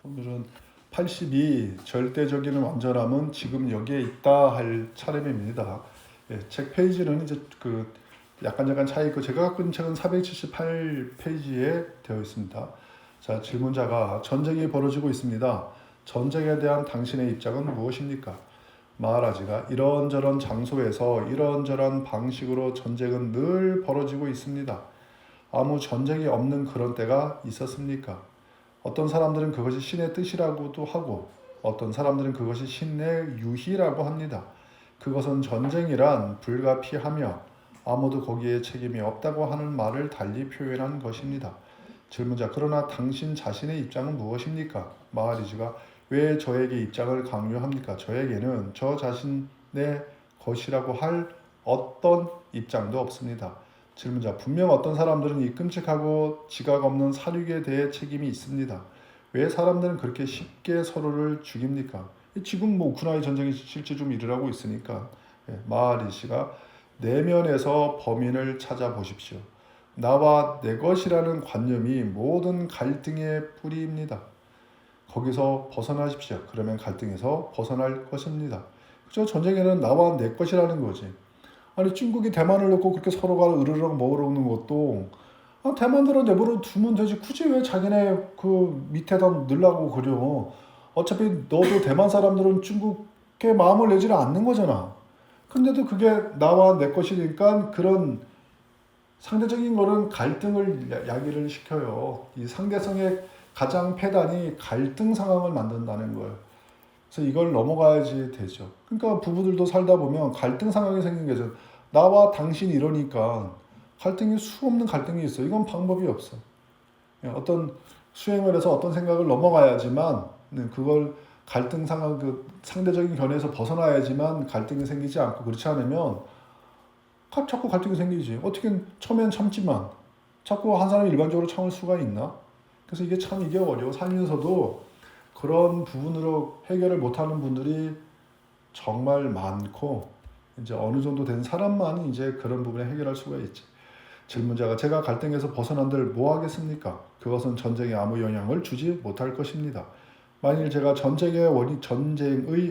오늘은 82 절대적인 완전함은 지금 여기에 있다 할 차례입니다. 예, 책 페이지는 이제 약간 차이 있고 제가 갖고 있는 책은 478페이지에 되어 있습니다. 자, 질문자가 전쟁이 벌어지고 있습니다. 전쟁에 대한 당신의 입장은 무엇입니까? 마하라지가 이런저런 장소에서 이런저런 방식으로 전쟁은 늘 벌어지고 있습니다. 아무 전쟁이 없는 그런 때가 있었습니까? 어떤 사람들은 그것이 신의 뜻이라고도 하고 어떤 사람들은 그것이 신의 유희라고 합니다. 그것은 전쟁이란 불가피하며 아무도 거기에 책임이 없다고 하는 말을 달리 표현한 것입니다. 질문자, 그러나 당신 자신의 입장은 무엇입니까? 마하리즈가 왜 저에게 입장을 강요합니까? 저에게는 저 자신의 것이라고 할 어떤 입장도 없습니다. 질문자, 분명 어떤 사람들은 이 끔찍하고 지각 없는 살육에 대해 책임이 있습니다. 왜 사람들은 그렇게 쉽게 서로를 죽입니까? 지금 우크라이나 전쟁이 실제 좀 일어나고 있으니까. 마하리 씨가 내면에서 범인을 찾아보십시오. 나와 내 것이라는 관념이 모든 갈등의 뿌리입니다. 거기서 벗어나십시오. 그러면 갈등에서 벗어날 것입니다. 그죠? 전쟁에는 나와 내 것이라는 거지. 아니 중국이 대만을 놓고 그렇게 서로가 으르렁 먹으려는 것도 대만대로 내버려 두면 되지. 굳이 왜 자기네 그 밑에다 넣으려고 그려. 어차피 너도 대만 사람들은 중국에 마음을 내지는 않는 거잖아. 근데도 그게 나와 내 것이니까 그런 상대적인 거는 갈등을 야기를 시켜요. 이 상대성의 가장 패단이 갈등 상황을 만든다는 거예요. 그래서 이걸 넘어가야지 되죠. 그러니까 부부들도 살다 보면 갈등 상황이 생긴 거죠. 나와 당신이 이러니까 갈등이 수없는 갈등이 있어. 이건 방법이 없어. 어떤 수행을 해서 어떤 생각을 넘어가야지만 그걸 갈등 상황 상대적인 견해에서 벗어나야지만 갈등이 생기지 않고 그렇지 않으면 자꾸 갈등이 생기지. 어떻게 처음엔 참지만 자꾸 한 사람이 일반적으로 참을 수가 있나? 그래서 이게 어려워. 살면서도 그런 부분으로 해결을 못하는 분들이 정말 많고 이제 어느 정도 된 사람만이 이제 그런 부분에 해결할 수가 있지. 질문자가 제가 갈등에서 벗어난들 뭐 하겠습니까? 그것은 전쟁에 아무 영향을 주지 못할 것입니다. 만일 제가 전쟁의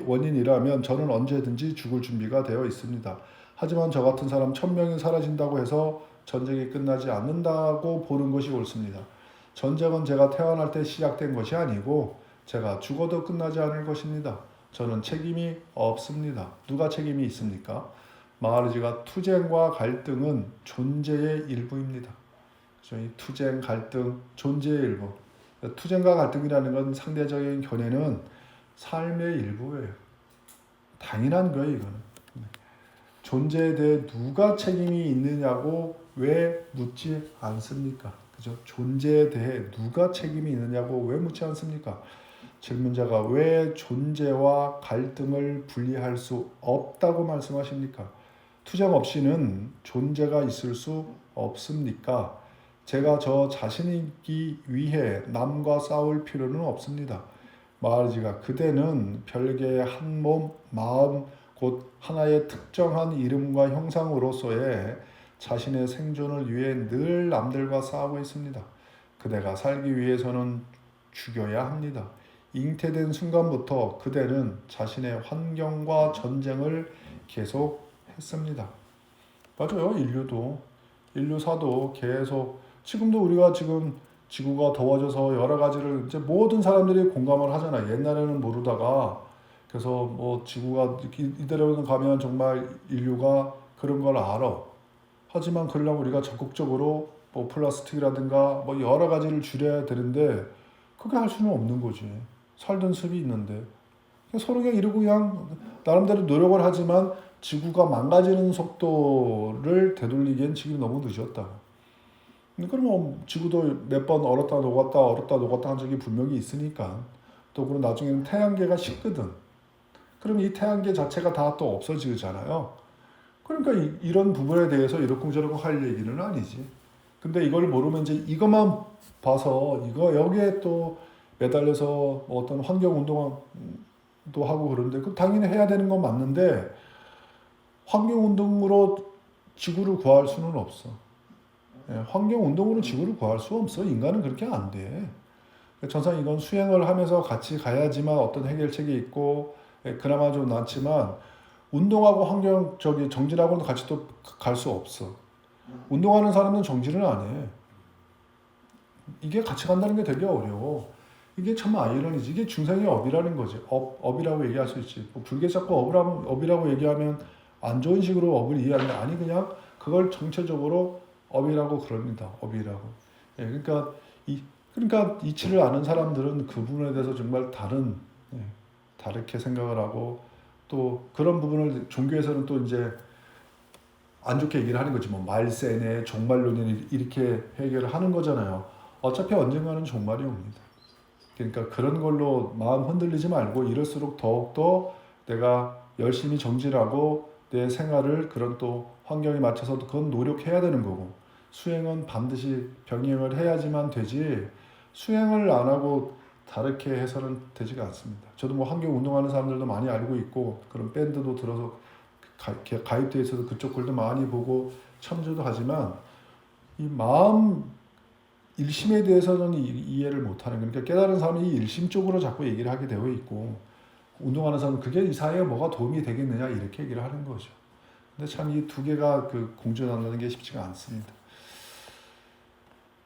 원인이라면 저는 언제든지 죽을 준비가 되어 있습니다. 하지만 저 같은 사람 1000명이 사라진다고 해서 전쟁이 끝나지 않는다고 보는 것이 옳습니다. 전쟁은 제가 태어날 때 시작된 것이 아니고 제가 죽어도 끝나지 않을 것입니다. 저는 책임이 없습니다. 누가 책임이 있습니까? 마하리지가 투쟁과 갈등은 존재의 일부입니다. 이 투쟁, 갈등, 존재의 일부. 투쟁과 갈등이라는 건 상대적인 견해는 삶의 일부예요. 당연한 거예요, 이거는. 존재에 대해 누가 책임이 있느냐고 왜 묻지 않습니까? 그죠? 존재에 대해 누가 책임이 있느냐고 왜 묻지 않습니까? 질문자가 왜 존재와 갈등을 분리할 수 없다고 말씀하십니까? 투쟁 없이는 존재가 있을 수 없습니까? 제가 저 자신이기 위해 남과 싸울 필요는 없습니다. 마하리지가 그대는 별개의 한 몸, 마음, 곧 하나의 특정한 이름과 형상으로서의 자신의 생존을 위해 늘 남들과 싸우고 있습니다. 그대가 살기 위해서는 죽여야 합니다. 잉태된 순간부터 그대는 자신의 환경과 전쟁을 계속했습니다. 맞아요. 인류사도 계속 지금도 우리가 지금 지구가 더워져서 여러 가지를 이제 모든 사람들이 공감을 하잖아요. 옛날에는 모르다가 그래서 뭐 지구가 이대로 가면 정말 인류가 그런 걸 알아. 하지만 그러려면 우리가 적극적으로 뭐 플라스틱이라든가 뭐 여러 가지를 줄여야 되는데 그게 할 수는 없는 거지. 살던 습이 있는데 서로 그냥 이러고 그냥 나름대로 노력을 하지만 지구가 망가지는 속도를 되돌리기엔 지금 너무 늦었다. 그러면 지구도 몇 번 얼었다 녹았다 한 적이 분명히 있으니까 또 그리고 나중에는 태양계가 식거든. 그럼 이 태양계 자체가 다 또 없어지잖아요. 그러니까 이런 부분에 대해서 이러쿵저러쿵 할 얘기는 아니지. 근데 이걸 모르면 이제 이것만 봐서 여기에 또 매달려서 뭐 어떤 환경 운동도 하고 그러는데 그 당연히 해야 되는 건 맞는데 환경 운동으로 지구를 구할 수는 없어. 환경 운동으로 지구를 구할 수 없어. 인간은 그렇게 안 돼. 전상 이건 수행을 하면서 같이 가야지만 어떤 해결책이 있고 그나마 좀 낫지만 운동하고 환경 정진하고는 같이 또 갈 수 없어. 운동하는 사람은 정진을 안 해. 이게 같이 간다는 게 되게 어려워. 이게 참 아이러니지. 이게 중생의 업이라는 거지. 업이라고 얘기할 수 있지. 뭐 불교 자꾸 업이라고 얘기하면 안 좋은 식으로 업을 이해하는 게 아니 그냥 그걸 정체적으로 업이라고 그럽니다. 업이라고. 예, 그러니까 이치를 아는 사람들은 그 부분에 대해서 정말 다르게 생각을 하고 또 그런 부분을 종교에서는 또 이제 안 좋게 얘기를 하는 거지. 뭐 말세네, 종말론이 이렇게 해결을 하는 거잖아요. 어차피 언젠가는 종말이 옵니다. 그러니까 그런 걸로 마음 흔들리지 말고 이럴수록 더욱더 내가 열심히 정진하고 내 생활을 그런 또 환경에 맞춰서 그건 노력해야 되는 거고 수행은 반드시 병행을 해야지만 되지 수행을 안 하고 다르게 해서는 되지가 않습니다. 저도 뭐 환경 운동하는 사람들도 많이 알고 있고 그런 밴드도 들어서 가입되어 있어서 그쪽 글도 많이 보고 참조도 하지만 이 마음 일심에 대해서는 이해를 못하는 그러니까 깨달은 사람이 이 일심 쪽으로 자꾸 얘기를 하게 되어 있고 운동하는 사람은 그게 이 사회에 뭐가 도움이 되겠느냐 이렇게 얘기를 하는 거죠. 근데 참 이 두 개가 공존한다는 게 쉽지가 않습니다.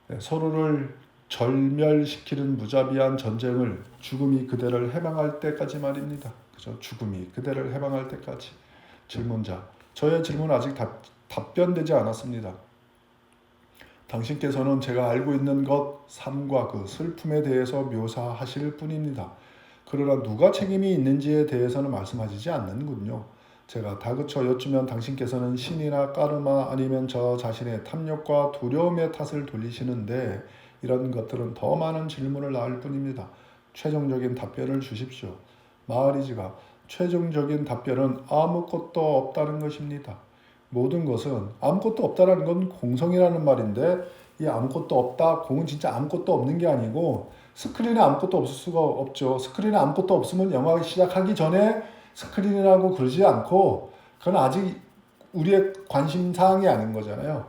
네, 서로를 절멸시키는 무자비한 전쟁을 죽음이 그대를 해방할 때까지 말입니다. 그죠? 죽음이 그대를 해방할 때까지. 질문자, 저의 질문 아직 답변되지 않았습니다. 당신께서는 제가 알고 있는 것, 삶과 그 슬픔에 대해서 묘사하실 뿐입니다. 그러나 누가 책임이 있는지에 대해서는 말씀하시지 않는군요. 제가 다그쳐 여쭈면 당신께서는 신이나 까르마 아니면 저 자신의 탐욕과 두려움의 탓을 돌리시는데 이런 것들은 더 많은 질문을 낳을 뿐입니다. 최종적인 답변을 주십시오. 마하리지가 최종적인 답변은 아무것도 없다는 것입니다. 모든 것은 아무것도 없다라는 건 공성이라는 말인데 이 아무것도 없다, 공은 진짜 아무것도 없는 게 아니고 스크린에 아무것도 없을 수가 없죠. 스크린에 아무것도 없으면 영화 시작하기 전에 스크린이라고 그러지 않고 그건 아직 우리의 관심사항이 아닌 거잖아요.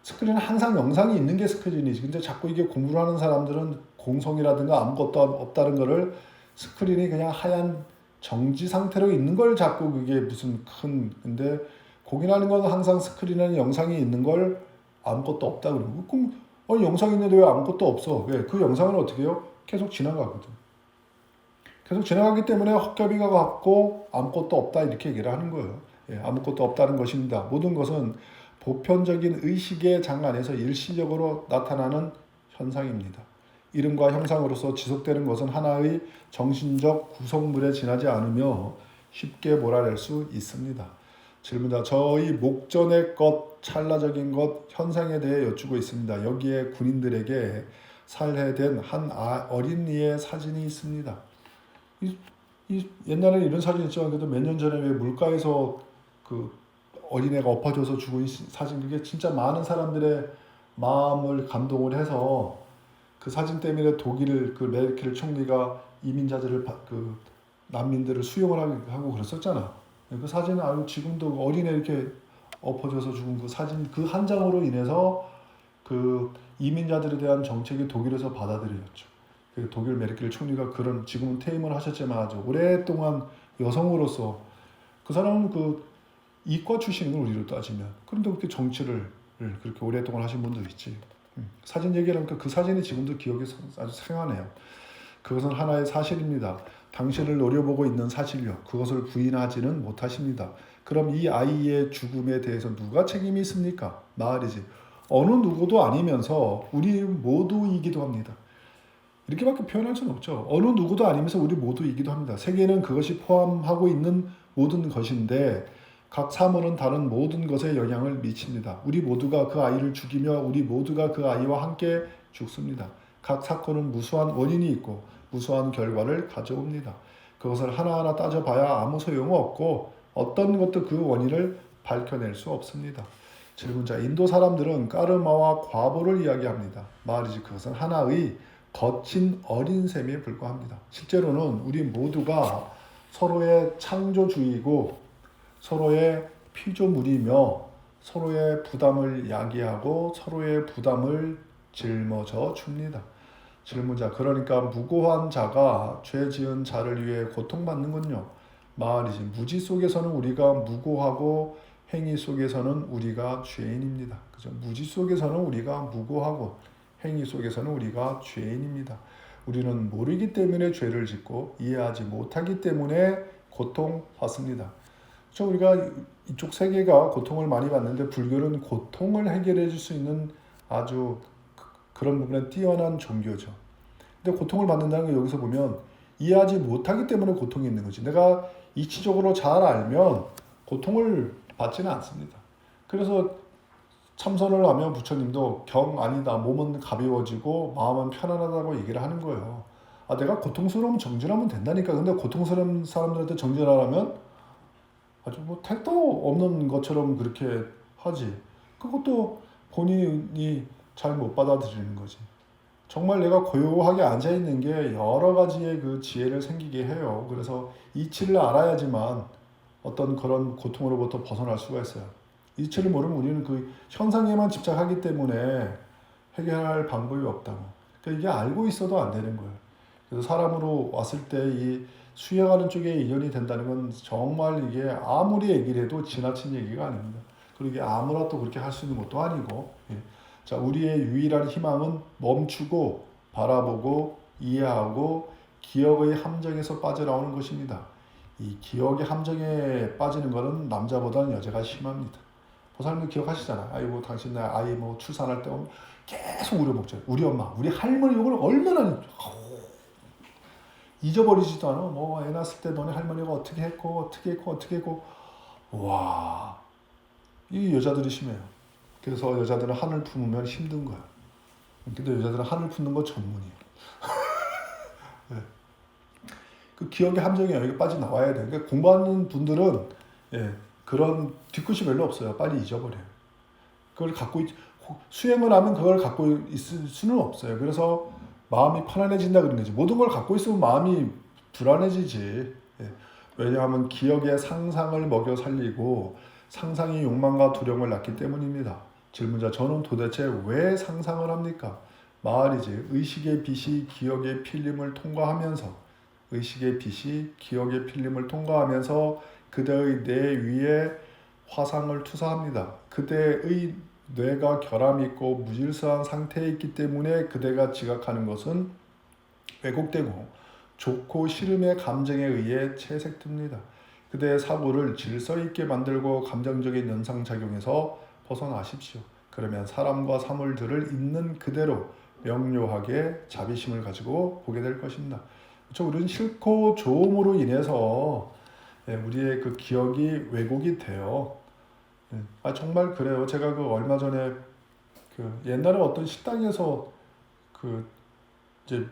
스크린은 항상 영상이 있는 게 스크린이지. 근데 자꾸 이게 공부를 하는 사람들은 공성이라든가 아무것도 없다는 거를 스크린이 그냥 하얀 정지 상태로 있는 걸 자꾸 그게 무슨 근데 공인하는 건 항상 스크린에는 영상이 있는 걸 아무것도 없다 그러고 영상이 있는데 왜 아무것도 없어? 왜? 그 영상은 어떻게 해요? 계속 지나가거든. 계속 지나가기 때문에 헛개비가 같고 아무것도 없다 이렇게 얘기를 하는 거예요. 예, 아무것도 없다는 것입니다. 모든 것은 보편적인 의식의 장 안에서 일시적으로 나타나는 현상입니다. 이름과 형상으로서 지속되는 것은 하나의 정신적 구성물에 지나지 않으며 쉽게 몰아낼 수 있습니다. 질문자, 저의 목전의 것, 찰나적인 것, 현상에 대해 여쭈고 있습니다. 여기에 군인들에게 살해된 한 어린이의 사진이 있습니다. 옛날에 이런 사진 있지만 그래도 몇 년 전에 왜 물가에서 그 어린애가 엎어져서 죽은 사진 그게 진짜 많은 사람들의 마음을 감동을 해서 그 사진 때문에 독일 그 메르켈 총리가 이민자들을 난민들을 수용을 하고 그랬었잖아. 그 사진은 아주 지금도 어린애 이렇게 엎어져서 죽은 그 사진 그 한 장으로 인해서 그 이민자들에 대한 정책이 독일에서 받아들여졌죠. 독일 메르켈 총리가 그런 지금은 퇴임을 하셨지만 아주 오랫동안 여성으로서 그 사람은 그 이과 출신이고 우리로 따지면 그런데 그렇게 정치를 그렇게 오랫동안 하신 분도 있지. 사진 얘기하니까 그 사진이 지금도 기억에 아주 생하네요. 그것은 하나의 사실입니다. 당신을 노려보고 있는 사실요. 그것을 부인하지는 못하십니다. 그럼 이 아이의 죽음에 대해서 누가 책임이 있습니까? 마하리지. 어느 누구도 아니면서 우리 모두이기도 합니다. 이렇게밖에 표현할 수는 없죠. 어느 누구도 아니면서 우리 모두이기도 합니다. 세계는 그것이 포함하고 있는 모든 것인데 각 사물은 다른 모든 것에 영향을 미칩니다. 우리 모두가 그 아이를 죽이며 우리 모두가 그 아이와 함께 죽습니다. 각 사건은 무수한 원인이 있고 무수한 결과를 가져옵니다. 그것을 하나하나 따져봐야 아무 소용없고 어떤 것도 그 원인을 밝혀낼 수 없습니다. 질문자, 인도 사람들은 까르마와 과보를 이야기합니다. 말이지 그것은 하나의 거친 어린 셈에 불과합니다. 실제로는 우리 모두가 서로의 창조주이고 서로의 피조물이며 서로의 부담을 야기하고 서로의 부담을 짊어져 줍니다. 질문자. 그러니까 무고한 자가 죄 지은 자를 위해 고통받는군요. 말이지. 무지 속에서는 우리가 무고하고 행위 속에서는 우리가 죄인입니다. 그죠? 무지 속에서는 우리가 무고하고 행위 속에서는 우리가 죄인입니다. 우리는 모르기 때문에 죄를 짓고 이해하지 못하기 때문에 고통받습니다. 그렇죠? 우리가 이쪽 세계가 고통을 많이 받는데 불교는 고통을 해결해 줄 수 있는 아주 그런 부분에 뛰어난 종교죠. 근데 고통을 받는다는 게 여기서 보면 이해하지 못하기 때문에 고통이 있는 거지. 내가 이치적으로 잘 알면 고통을 받지는 않습니다. 그래서 참선을 하면 부처님도 경 아니다. 몸은 가벼워지고 마음은 편안하다고 얘기를 하는 거예요. 아, 내가 고통스러우면 정진하면 된다니까. 근데 고통스러운 사람들한테 정진하라면 아주 뭐 택도 없는 것처럼 그렇게 하지. 그것도 본인이 잘 못 받아들이는 거지. 정말 내가 고요하게 앉아 있는 게 여러 가지의 그 지혜를 생기게 해요. 그래서 이치를 알아야지만 어떤 그런 고통으로부터 벗어날 수가 있어요. 이치를 모르면 우리는 그 현상에만 집착하기 때문에 해결할 방법이 없다고. 그러니까 이게 알고 있어도 안 되는 거예요. 그래서 사람으로 왔을 때 이 수행하는 쪽에 인연이 된다는 건 정말 이게 아무리 얘기를 해도 지나친 얘기가 아닙니다. 그리고 이게 아무나 또 그렇게 할 수 있는 것도 아니고. 예. 자, 우리의 유일한 희망은 멈추고 바라보고 이해하고 기억의 함정에서 빠져나오는 것입니다. 이 기억의 함정에 빠지는 것은 남자보다는 여자가 심합니다. 보살님 기억하시잖아. 아이고 당신 내 아이 뭐 출산할 때 오면 계속 우려먹죠. 우리 엄마, 우리 할머니 욕을 얼마나 잊어버리지도 않아. 뭐 애 낳았을 때 너네 할머니가 어떻게 했고 어떻게 했고 어떻게 했고. 와, 이 여자들이 심해요. 그래서 여자들은 한을 품으면 힘든 거야. 근데 여자들은 한을 품는 거 전문이에요. 네. 그 기억의 함정이에요. 이게 빠져나와야 돼. 그러니까 공부하는 분들은 예, 그런 뒤끝이 별로 없어요. 빨리 잊어버려요. 그걸 갖고 수행을 하면 그걸 갖고 있을 수는 없어요. 그래서 마음이 편안해진다 그런 거지. 모든 걸 갖고 있으면 마음이 불안해지지. 예. 왜냐하면 기억의 상상을 먹여 살리고 상상이 욕망과 두려움을 낳기 때문입니다. 질문자, 저는 도대체 왜 상상을 합니까? 말이지. 의식의 빛이 기억의 필름을 통과하면서 의식의 빛이 기억의 필름을 통과하면서 그대의 뇌 위에 화상을 투사합니다. 그대의 뇌가 결함있고 무질서한 상태에 있기 때문에 그대가 지각하는 것은 왜곡되고 좋고 싫음의 감정에 의해 채색됩니다. 그대의 사고를 질서 있게 만들고 감정적인 연상작용에서 벗어나십시오. 그러면 사람과 사물들을 있는 그대로 명료하게 자비심을 가지고 보게 될 것입니다. 그렇죠? 우리는 싫고 좋음으로 인해서 우리의 그 기억이 왜곡이 돼요. 아, 정말 그래요. 제가 그 얼마 전에 그 옛날에 어떤 식당에서 그 이제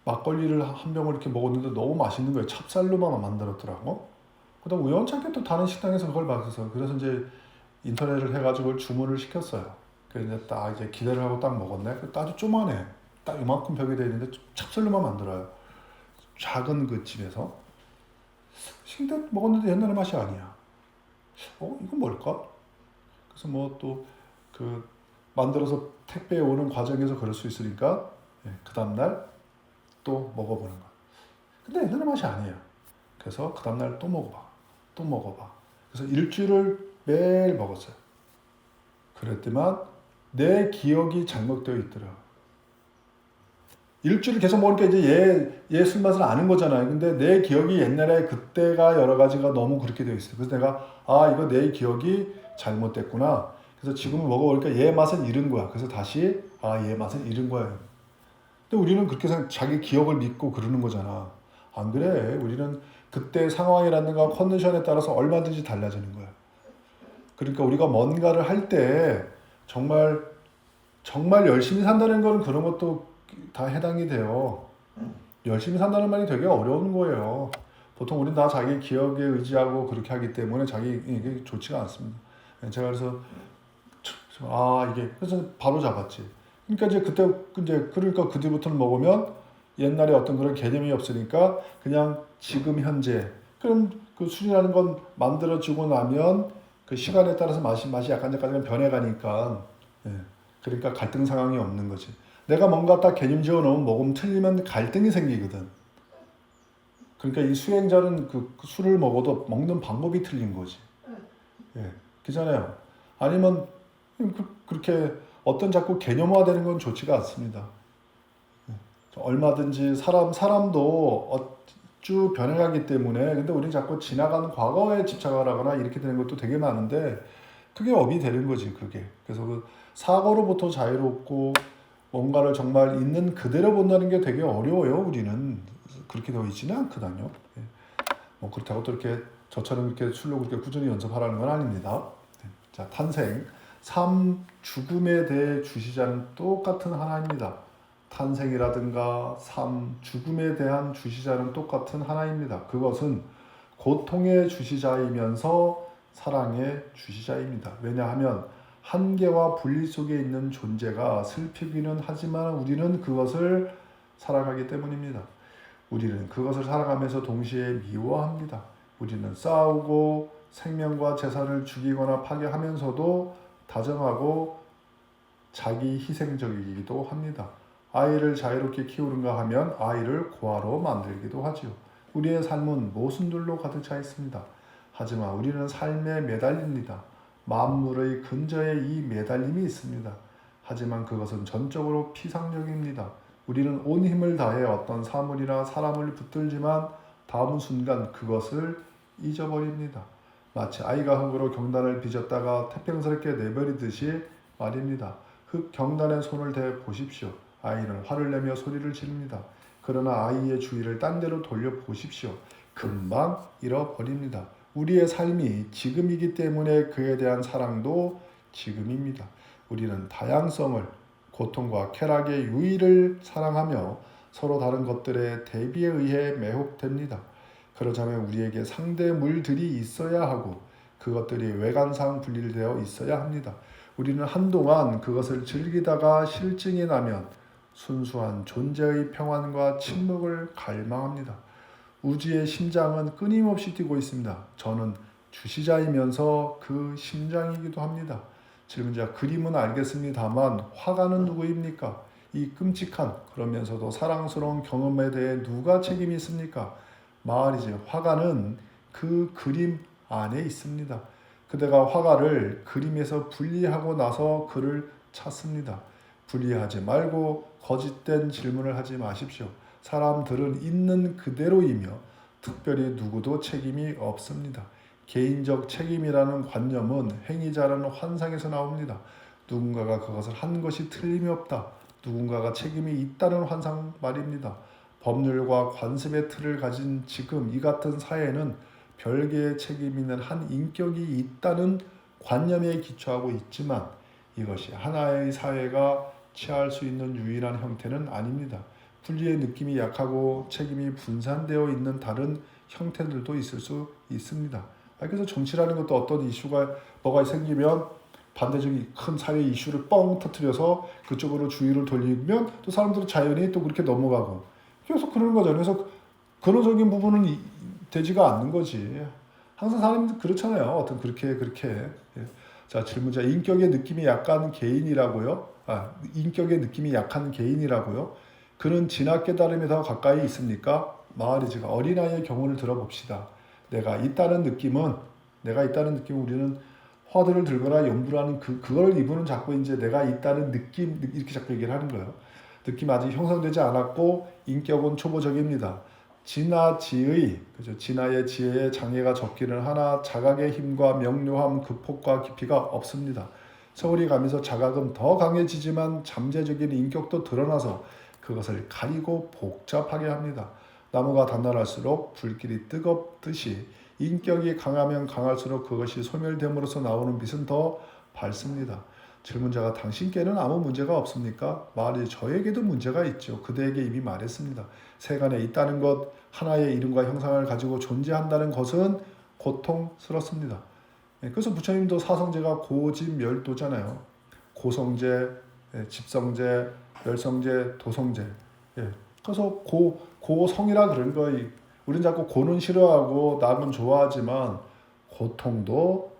막걸리를 한 병을 이렇게 먹었는데 너무 맛있는 거예요. 찹쌀로만 만들었더라고. 그다음 우연찮게 또 다른 식당에서 그걸 봤어서 그래서 이제 인터넷을 해가지고 주문을 시켰어요. 그래서 이제 딱 이제 기대를 하고 딱 먹었네. 아주 쪼만해. 딱 이만큼 벽에 돼 있는데 찹쌀로만 만들어요. 작은 그 집에서. 근데 먹었는데 옛날의 맛이 아니야. 이건 뭘까? 그래서 뭐 또 그 만들어서 택배에 오는 과정에서 그럴 수 있으니까 그 다음날 또 먹어보는 거야. 근데 옛날의 맛이 아니에요. 그래서 그 다음날 또 먹어봐. 또 먹어봐. 그래서 일주일을 매일 먹었어요. 그랬더만 내 기억이 잘못되어 있더라. 일주일 계속 먹으니까 이제 얘 술맛을 아는 거잖아요. 근데 내 기억이 옛날에 그때가 여러 가지가 너무 그렇게 되어 있어요. 그래서 내가 이거 내 기억이 잘못됐구나. 그래서 지금은 먹어보니까 얘 맛은 잃은 거야. 그래서 다시 얘 맛은 잃은 거예요. 근데 우리는 그렇게 자기 기억을 믿고 그러는 거잖아. 안 그래. 우리는 그때 상황이라든가 컨디션에 따라서 얼마든지 달라지는 거야. 그러니까 우리가 뭔가를 할 때 정말 열심히 산다는 거는 그런 것도 다 해당이 돼요. 열심히 산다는 말이 되게 어려운 거예요. 보통 우리는 다 자기 기억에 의지하고 그렇게 하기 때문에 이게 좋지가 않습니다. 제가 그래서 이게 그래서 바로 잡았지. 그러니까 그러니까 그 뒤부터는 먹으면 옛날에 어떤 그런 개념이 없으니까 그냥 지금 현재. 그럼 그 술이라는 건 만들어지고 나면 그 시간에 따라서 맛이 약간 변해가니까 그러니까 갈등 상황이 없는 거지. 내가 뭔가 딱 개념 지어놓으면 먹으면 틀리면 갈등이 생기거든. 그러니까 이 수행자는 그 술을 먹어도 먹는 방법이 틀린 거지. 예, 그잖아요. 아니면 그렇게 어떤 자꾸 개념화되는 건 좋지가 않습니다. 얼마든지 사람도 쭉 변해가기 때문에 근데 우리는 자꾸 지나가는 과거에 집착을 하거나 이렇게 되는 것도 되게 많은데 그게 업이 되는 거지 그게. 그래서 그 사고로부터 자유롭고 뭔가를 정말 있는 그대로 본다는 게 되게 어려워요. 우리는 그렇게 되어 있지는 않거든요. 예. 뭐 그렇다고 또 이렇게 저처럼 이렇게 술로 그렇게 꾸준히 연습하라는 건 아닙니다. 자, 탄생, 삶, 죽음에 대해 주시자는 똑같은 하나입니다. 탄생이라든가 삶, 죽음에 대한 주시자는 똑같은 하나입니다. 그것은 고통의 주시자이면서 사랑의 주시자입니다. 왜냐하면 한계와 분리 속에 있는 존재가 슬피기는 하지만 우리는 그것을 살아가기 때문입니다. 우리는 그것을 살아가면서 동시에 미워합니다. 우리는 싸우고 생명과 재산을 죽이거나 파괴하면서도 다정하고 자기 희생적이기도 합니다. 아이를 자유롭게 키우는가 하면 아이를 고아로 만들기도 하지요. 우리의 삶은 모순들로 가득 차 있습니다. 하지만 우리는 삶에 매달립니다. 만물의 근저에 이 매달림이 있습니다. 하지만 그것은 전적으로 피상적입니다. 우리는 온 힘을 다해 어떤 사물이나 사람을 붙들지만 다음 순간 그것을 잊어버립니다. 마치 아이가 흙으로 경단을 빚었다가 태평스럽게 내버리듯이 말입니다. 흙 경단에 손을 대 보십시오. 아이는 화를 내며 소리를 지릅니다. 그러나 아이의 주의를 딴 데로 돌려 보십시오. 금방 잃어버립니다. 우리의 삶이 지금이기 때문에 그에 대한 사랑도 지금입니다. 우리는 다양성을, 고통과 쾌락의 유의를 사랑하며 서로 다른 것들의 대비에 의해 매혹됩니다. 그러자면 우리에게 상대물들이 있어야 하고 그것들이 외관상 분리되어 있어야 합니다. 우리는 한동안 그것을 즐기다가 실증이 나면 순수한 존재의 평안과 침묵을 갈망합니다. 우주의 심장은 끊임없이 뛰고 있습니다. 저는 주시자이면서 그 심장이기도 합니다. 질문자, 그림은 알겠습니다만 화가는 누구입니까? 이 끔찍한 그러면서도 사랑스러운 경험에 대해 누가 책임이 있습니까? 말이지, 화가는 그 그림 안에 있습니다. 그대가 화가를 그림에서 분리하고 나서 그를 찾습니다. 분리하지 말고 거짓된 질문을 하지 마십시오. 사람들은 있는 그대로이며 특별히 누구도 책임이 없습니다. 개인적 책임이라는 관념은 행위자라는 환상에서 나옵니다. 누군가가 그것을 한 것이 틀림이 없다. 누군가가 책임이 있다는 환상 말입니다. 법률과 관습의 틀을 가진 지금 이 같은 사회는 별개의 책임 있는 한 인격이 있다는 관념에 기초하고 있지만 이것이 하나의 사회가 취할 수 있는 유일한 형태는 아닙니다. 분리의 느낌이 약하고 책임이 분산되어 있는 다른 형태들도 있을 수 있습니다. 그래서 정치라는 것도 어떤 이슈가 뭐가 생기면 반대적인 큰 사회 이슈를 뻥 터뜨려서 그쪽으로 주의를 돌리면 또 사람들은 자연히 또 그렇게 넘어가고 계속 그러는 거죠. 그래서 근원적인 부분은 되지가 않는 거지. 항상 사람들 그렇잖아요. 어떤 그렇게. 자, 질문자, 인격의 느낌이 약한 개인이라고요? 인격의 느낌이 약한 개인이라고요? 그는 진화 깨달음에 더 가까이 있습니까? 마하리지가 어린아이의 경우를 들어봅시다. 내가 있다는 느낌은 우리는 화두를 들거나 연구를 하는 그걸 이분은 자꾸 이제 내가 있다는 느낌 이렇게 자꾸 얘기를 하는 거예요. 느낌 아직 형성되지 않았고 인격은 초보적입니다. 진화의 지혜에 장애가 적기는 하나 자각의 힘과 명료함, 극폭과 깊이가 없습니다. 세월이 가면서 자각은 더 강해지지만 잠재적인 인격도 드러나서 그것을 가리고 복잡하게 합니다. 나무가 단단할수록 불길이 뜨겁듯이 인격이 강하면 강할수록 그것이 소멸됨으로써 나오는 빛은 더 밝습니다. 질문자가 당신께는 아무 문제가 없습니까? 말이 저에게도 문제가 있죠. 그대에게 이미 말했습니다. 세간에 있다는 것, 하나의 이름과 형상을 가지고 존재한다는 것은 고통스럽습니다. 그래서 부처님도 사성제가 고집멸도잖아요. 고성제, 집성제, 멸성제, 도성제. 그래서 고성이라 그런 거예요. 우리는 자꾸 고는 싫어하고 낙은 좋아하지만 고통도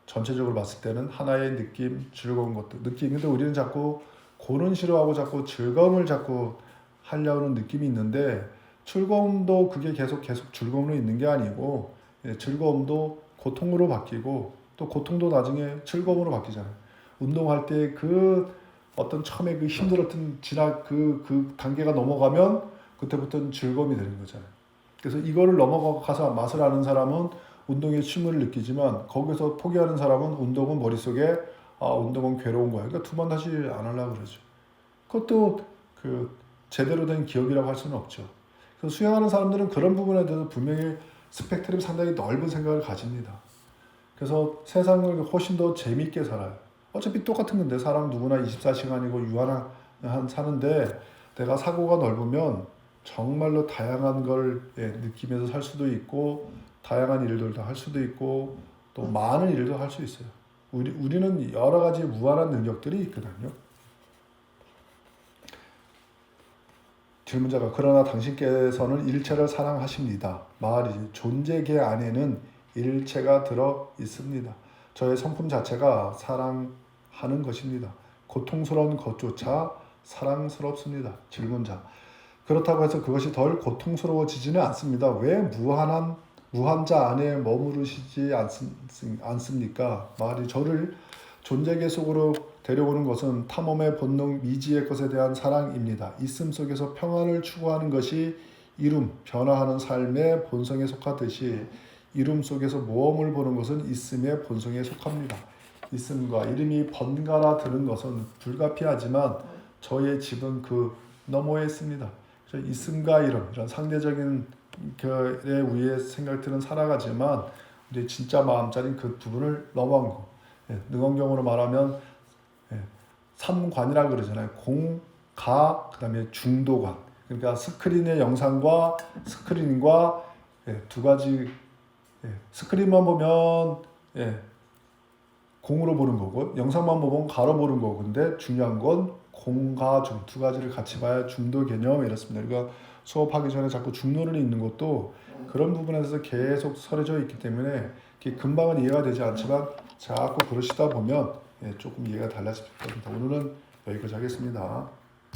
전체적으로 봤을 때는 하나의 느낌, 즐거운 것들, 느낌. 근데 우리는 자꾸 고는 싫어하고 자꾸 즐거움을 자꾸 하려는 느낌이 있는데 즐거움도 그게 계속 즐거움으로 있는 게 아니고 즐거움도 고통으로 바뀌고 또 고통도 나중에 즐거움으로 바뀌잖아요. 운동할 때 그 어떤 처음에 그 힘들었던 그 단계가 넘어가면 그때부터는 즐거움이 되는 거잖아요. 그래서 이거를 넘어가서 맛을 아는 사람은 운동의 취미를 느끼지만 거기서 포기하는 사람은 운동은 머릿속에 운동은 괴로운 거야. 그러니까 두 번 다시 안 하려고 그러죠. 그것도 그 제대로 된 기억이라고 할 수는 없죠. 그래서 수영하는 사람들은 그런 부분에 대해서 분명히 스펙트럼이 상당히 넓은 생각을 가집니다. 그래서 세상을 훨씬 더 재밌게 살아요. 어차피 똑같은 건데 사람 누구나 24시간이고 유한한 사는데 내가 사고가 넓으면 정말로 다양한 걸 느끼면서 살 수도 있고 다양한 일들도 할 수도 있고 또 많은 일도 할 수 있어요. 우리는 여러 가지 무한한 능력들이 있거든요. 질문자가 그러나 당신께서는 일체를 사랑하십니다. 말이지 존재계 안에는 일체가 들어 있습니다. 저의 성품 자체가 사랑하는 것입니다. 고통스러운 것조차 사랑스럽습니다. 질문자 그렇다고 해서 그것이 덜 고통스러워지지는 않습니다. 왜 무한자 안에 머무르시지 않습니까? 말이 저를 존재계 속으로 데려오는 것은 탐험의 본능 미지의 것에 대한 사랑입니다. 있음 속에서 평안을 추구하는 것이 이룸, 변화하는 삶의 본성에 속하듯이 이룸 속에서 모험을 보는 것은 있음의 본성에 속합니다. 있음과 이름이 번갈아 드는 것은 불가피하지만 저의 집은 그 너머에 있습니다. 있음과 이름, 이런 상대적인 결에 의해 생각들은 살아가지만 우리 진짜 마음자리는 그 부분을 넘어간 거. 능언경으로 말하면 삼관이라고 그러잖아요. 공가 그다음에 중도관. 그러니까 스크린의 영상과 스크린과 두 가지 스크린만 보면 공으로 보는 거고 영상만 보면 가로 보는 거고 근데 중요한 건 공과 중 두 가지를 같이 봐야 중도 개념 이렇습니다. 그러니까 수업하기 전에 자꾸 중론을 읽는 것도 그런 부분에서 계속 설해져 있기 때문에 금방은 이해가 되지 않지만 자꾸 그러시다 보면 조금 이해가 달라질 겁니다. 오늘은 여기까지 하겠습니다.